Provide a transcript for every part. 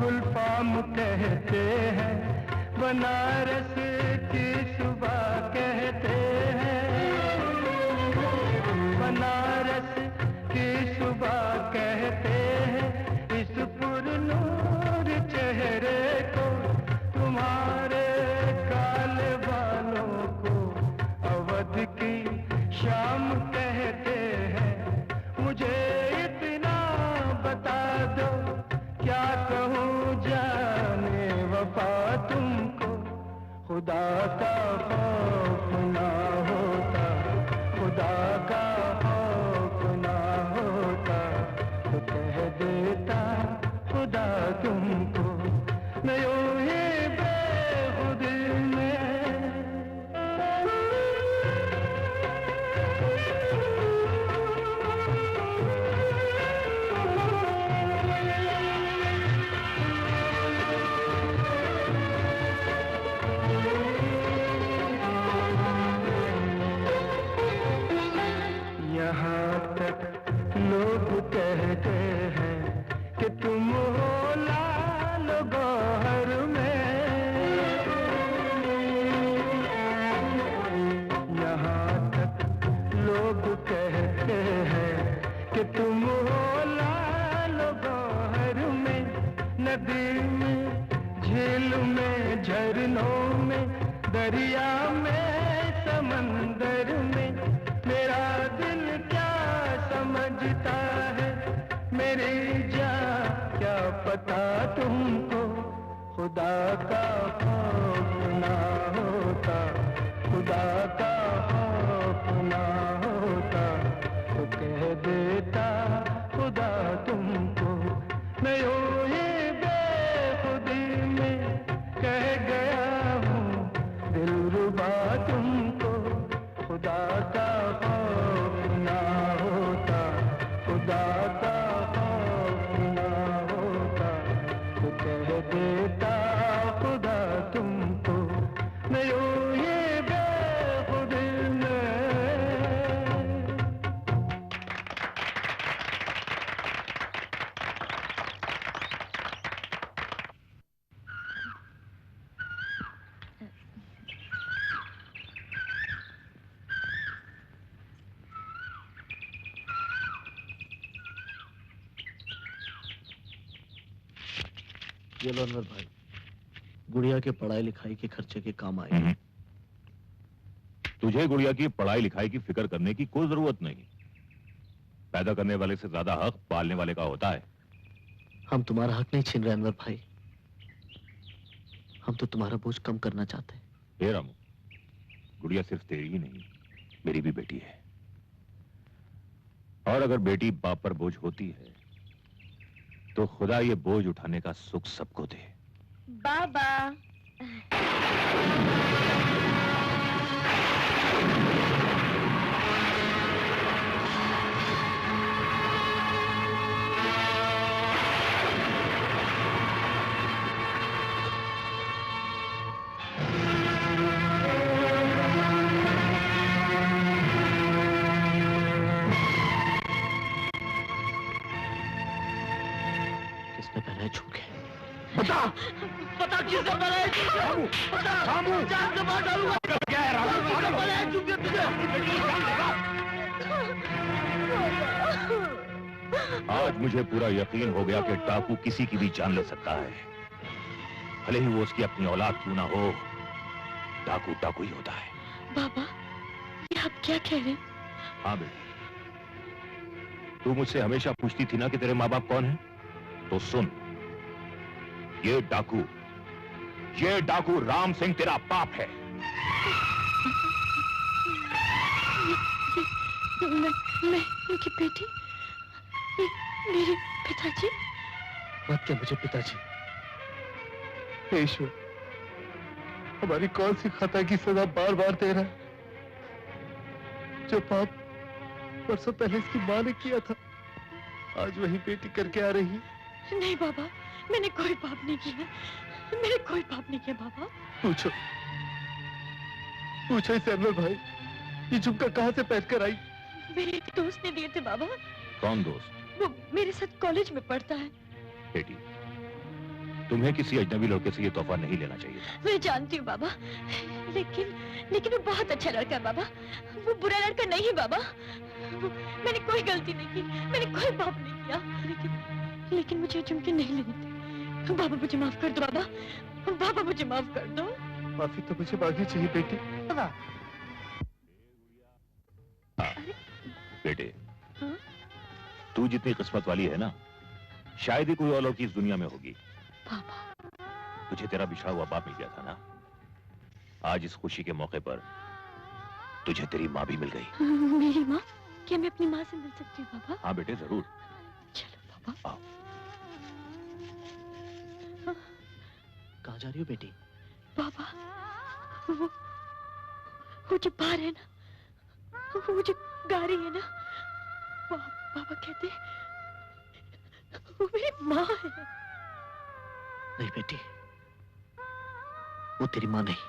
गुलफाम कहते हैं, बनारस की सुबह कहते हैं, बनारस की सुबह कहते हैं, इस पुरनूर चेहरे को, तुम्हारे काले बालों को अवध की शाम कहते हैं। मुझे इतना बता दो, क्या कहूँ जाने वफा तुमको, खुदा का खौफ ना होता, खुदा का खौफ ना होता, तो कह देता खुदा तुमको, मैं यूं ही बेखुदी में। यहाँ तक लोग कहते हैं कि तुम हो लाल गौहर में, यहाँ तक लोग कहते हैं कि तुम हो लाल गौहर में, नदी में, झील में, झरनों में, दरिया में, समंदर में, मेरा दिल क्या समझता है, मेरी जान क्या पता तुमको, खुदा का खौफ ना होता, खुदा का खौफ ना होता, तो कह देता खुदा तुमको, मैं यूं ही बेखुदी में कह गया हूँ दिलरुबा तुमको, खुदा का खौफ ना होता, खुदा का खौफ ना होता, तो कह देता खुदा तुमको, मैं यूं ही बेखुदी में। ये लो अनवर भाई, गुड़िया के पढ़ाई लिखाई के खर्चे के काम आए। तुझे गुड़िया की पढ़ाई लिखाई की फिक्र करने की कोई जरूरत नहीं। पैदा करने वाले से ज्यादा हक पालने वाले का होता है। हम तुम्हारा हक नहीं छीन रहे अनवर भाई, हम तो तुम्हारा बोझ कम करना चाहते हैं। हे रामू, गुड़िया सिर्फ तेरी ही नहीं, मेरी भी बेटी है। और अगर बेटी बाप पर बोझ होती है तो खुदा ये बोझ उठाने का सुख सबको दे। बाबा किसने पहना है झुमके? बता, बता किसने बनाया झुमके? बता, जान से मार डालूंगा। क्या है रामू? किसने बनाया झुमके तुझे? आज मुझे पूरा यकीन हो गया कि डाकू किसी की भी जान ले सकता है, भले ही वो उसकी अपनी औलाद क्यों ना हो। डाकू डाकू ही होता है। बाबा, ये आप क्या कह रहे हैं? हाँ बेटी, तू मुझसे हमेशा पूछती थी ना कि तेरे माँ बाप कौन हैं? तो सुन, ये डाकू राम सिंह तेरा बाप है। मैं उनकी बेटी, मेरे पिताजी। मत क्या मुझे पिताजी। हे ईश्वर, हमारी कौन सी खता की सजा बार बार दे रहा है? जो पाप परसों पहले इसकी मां ने किया था, आज वही बेटी करके आ रही है। नहीं बाबा, मैंने कोई पाप नहीं किया, मैंने कोई पाप नहीं किया बाबा। पूछो इसे अनवर भाई, ये झुमका कहाँ से पहन कर आई? मेरे एक दोस्त ने दिए थे बाबा। कौन दोस्त? वो मेरे साथ कॉलेज में पढ़ता है। बेटी, तुम्हें किसी अजनबी लड़के से ये तोहफा नहीं लेना चाहिए था। मैं जानती हूँ बाबा, लेकिन वो बहुत अच्छा लड़का है बाबा। वो बुरा लड़का नहीं है बाबा। मैंने कोई गलती नहीं की, मैंने कोई पाप नहीं किया, लेकिन मुझे झुमके नहीं लेने थे। बाबा मुझे माफ कर दो बाबा, बाबा मुझे माफ कर दो। माफी तो मुझे मांगनी चाहिए बेटी। बेटे, हाँ? तू जितनी किस्मत वाली है ना, शायद ही कोई और लड़की इस दुनिया में होगी। बाबा, तुझे तेरा बिछड़ा हुआ बाप मिल गया था ना, आज इस खुशी के मौके पर तुझे तेरी माँ भी मिल गई। मेरी माँ? क्या मैं अपनी माँ से मिल सकती हूँ बाबा? हाँ बेटे, जरूर। चलो बाबा। आओ। कहाँ जा रही हो बेटी? बाबा, वो जो बाहर है ना, वो जो गा रही है ना, बाबा कहते वो मेरी माँ है। नहीं बेटी, वो तेरी माँ नहीं,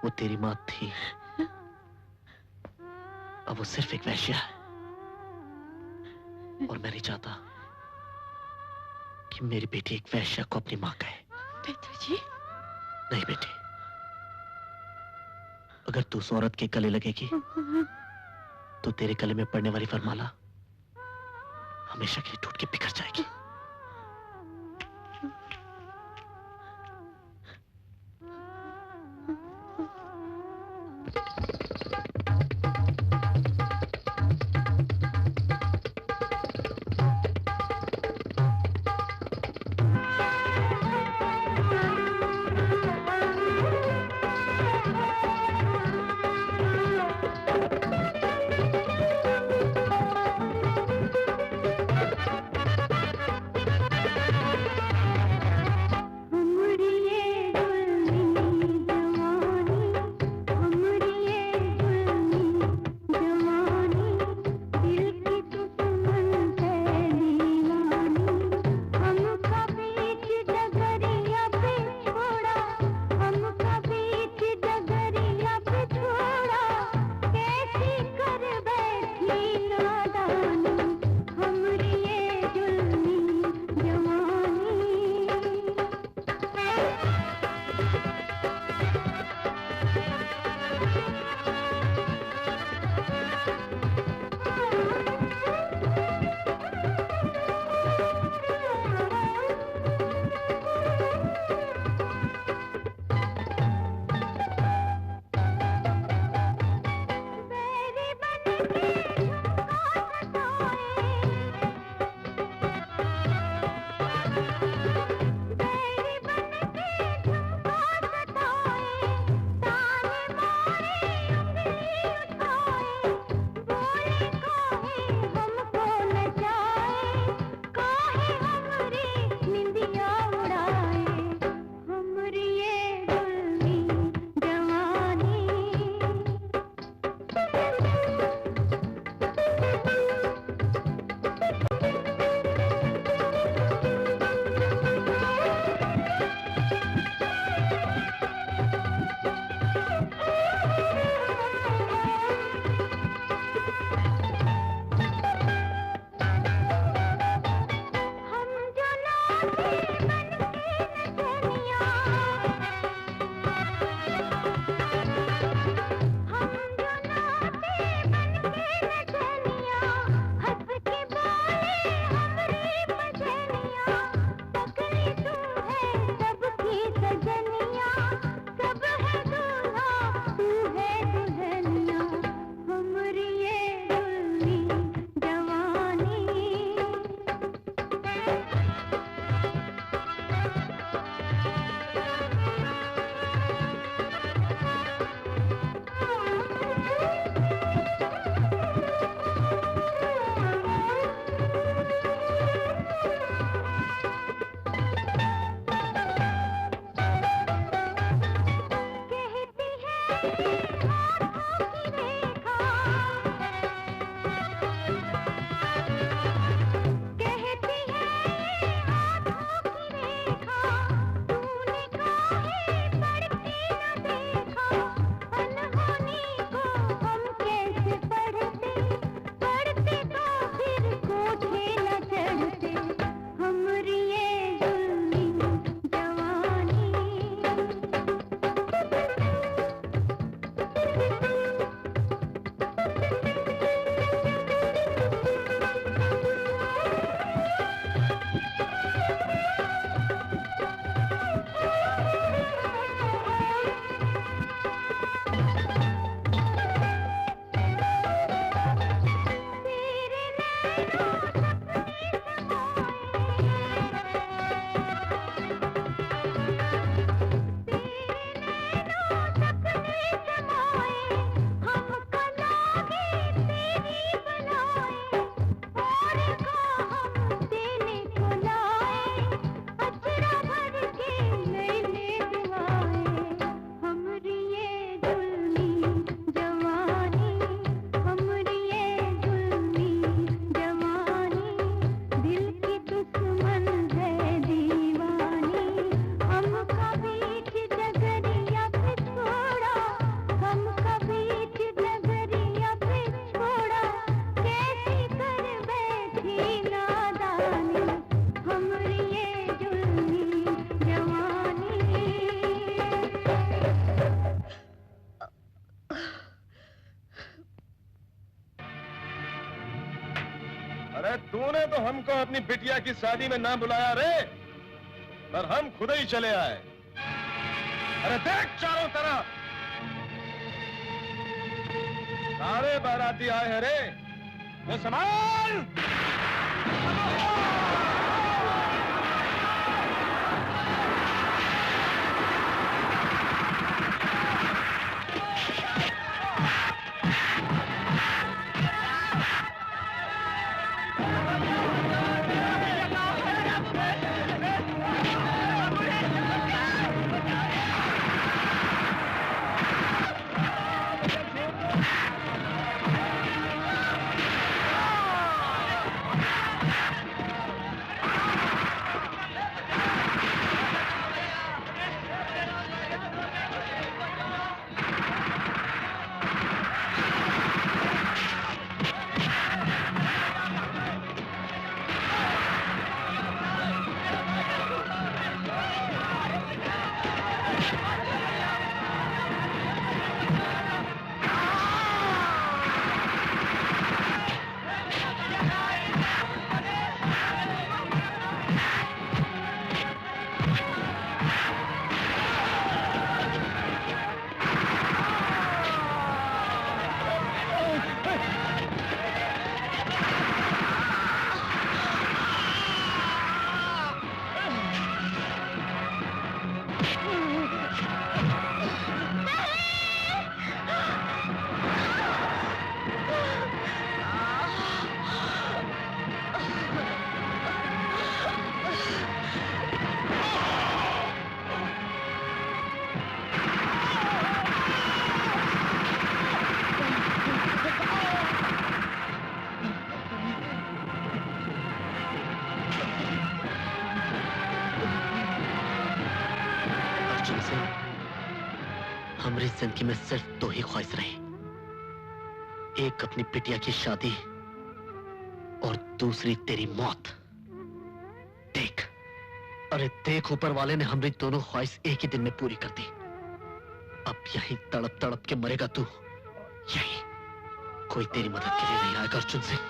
वो तेरी माँ थी, अब वो सिर्फ एक वैश्या है। और मैं नहीं चाहता कि मेरी बेटी एक वैश्या को अपनी माँ कहे। पिताजी? नहीं बेटी, अगर तू उस औरत के गले लगेगी तो तेरे गले में पड़ने वाली वरमाला हमेशा के लिए टूट के बिखर जाएगी। तूने तो हमको अपनी बिटिया की शादी में ना बुलाया रे, पर हम खुद ही चले आए। अरे देख चारों तरफ सारे बाराती आए हैं रे, वो संभाल। हमारी जिंदगी में सिर्फ दो ही ख्वाहिश रही, एक अपनी बिटिया की शादी और दूसरी तेरी मौत। देख, अरे देख, ऊपर वाले ने हमारी दोनों ख्वाहिश एक ही दिन में पूरी कर दी। अब यही तड़प तड़प के मरेगा तू, यही। कोई तेरी मदद के लिए नहीं आएगा अर्जुन सिंह।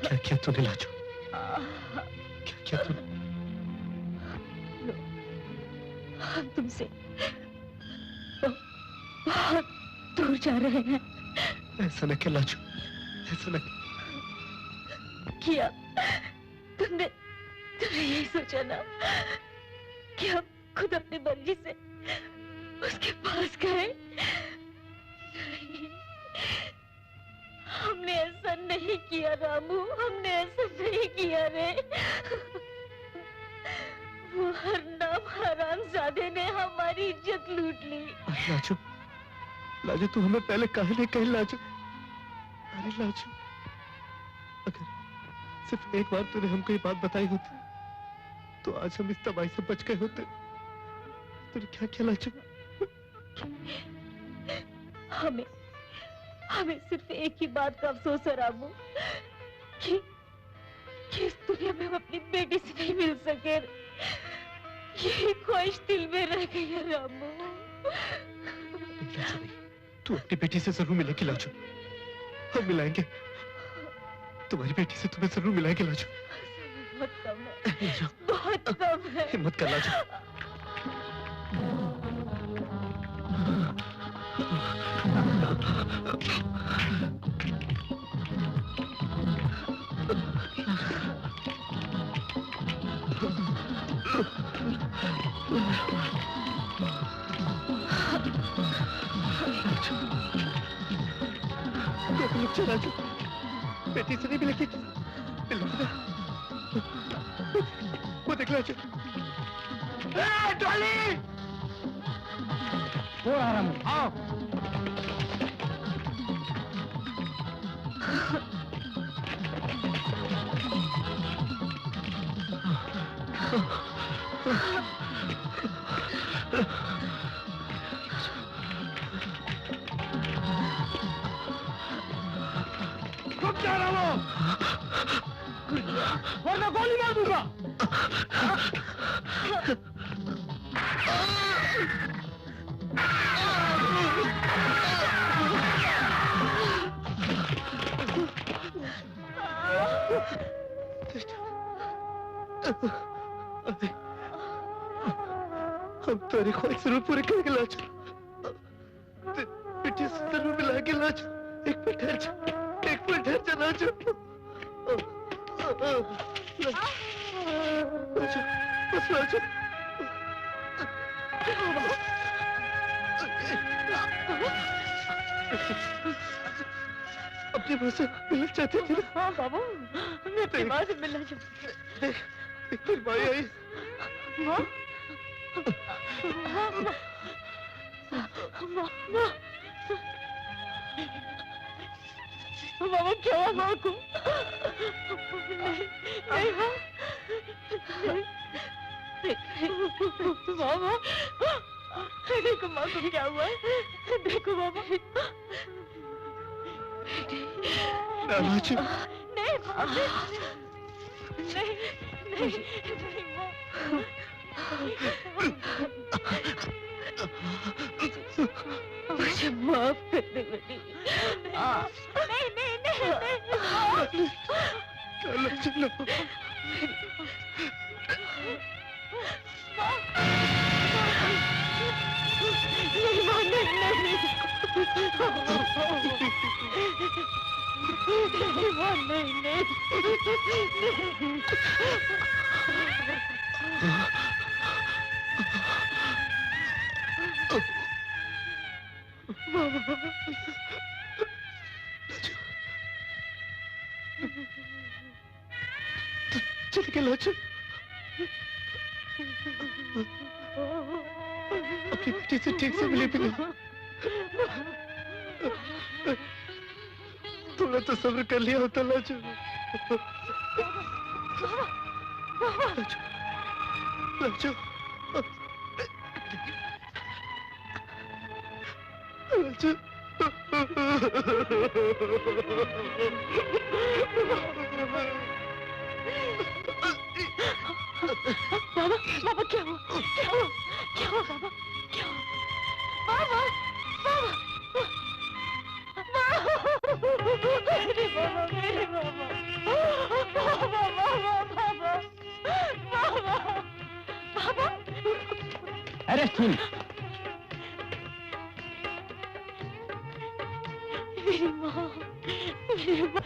क्या किया तूने लाजो? क्या किया तूने? हम तुमसे बहुत दूर जा रहे हैं। ऐसा न क्या लाजो, ऐसा न किया। तुमने यही सोचा ना कि हम खुद अपनी मर्जी से उसके पास गए? नहीं, हमने ऐसा नहीं किया रामू, हमने ऐसा नहीं किया रे। वो हरनाम हरामजादे ने हमारी इज्जत लूट ली। लाजो, लाजो तू हमें पहले काहे नहीं कही लाजो? अरे लाजो, अगर सिर्फ एक बार तूने हमको ये बात बताई होती तो आज हम इस तबाही से बच गए होते। तूने क्या किया लाजो? हमें सिर्फ एक ही बात का अफसोस है रामू कि इस दुनिया में हम अपनी बेटी से नहीं मिल सके। यही ख्वाहिश दिल में रह गई है रामू। तू अपनी बेटी से जरूर मिलेगी लाजो, हम मिलाएंगे। तुम्हारी बेटी से तुम्हें जरूर मिलाएंगे लाजो। बहुत कम है, बहुत कम है। हिम्मत कर लाजो। लाजो, बेटी से नहीं मिलेगी। वो देख लाजो। डॉली! वो आ रहा हूँ, आओ। रुक जा रहा हूँ, वरना गोली मार दूंगा। हम तेरी ख्वाहिश जरूर पूरी करेंगे लाजो। बेटी से जरूर मिलाएंगे लाजो। एक मिनट ठहर जा, एक मिनट ठहर जा लाजो। लाजो, बस लाजो। अपनी माँ से मिलना चाहती थी ना? हाँ बाबा, मैं अपनी माँ से मिलना चाहती हूँ। देख, देख तेरी माँ आई। माँ? मामा क्या हुआ माँ को? नहीं माँ, मामा, देखो माँ को क्या हुआ है? देखो मामा। लाजो। नहीं माँ, नहीं, नहीं, नहीं माँ। मुझे माफ कर दे बेटी। नहीं नहीं नहीं नहीं। चलो चलो। नहीं माँ नहीं नहीं। नहीं माँ नहीं नहीं। चल के लाजो। अपनी बेटी से ठीक से मिले भी नहीं। थोड़ा तो सब्र कर लिया होता लाजो। लाजो, लाजो, बाबा, बाबा क्या हुआ? क्या हुआ? क्या हुआ बाबा? क्या हुआ? बाबा, बाबा, मेरे बाबा, मेरे बाबा, बाबा, बाबा, बाबा, बाबा, बाबा। Arrest him. मेरी माँ, मेरी माँ।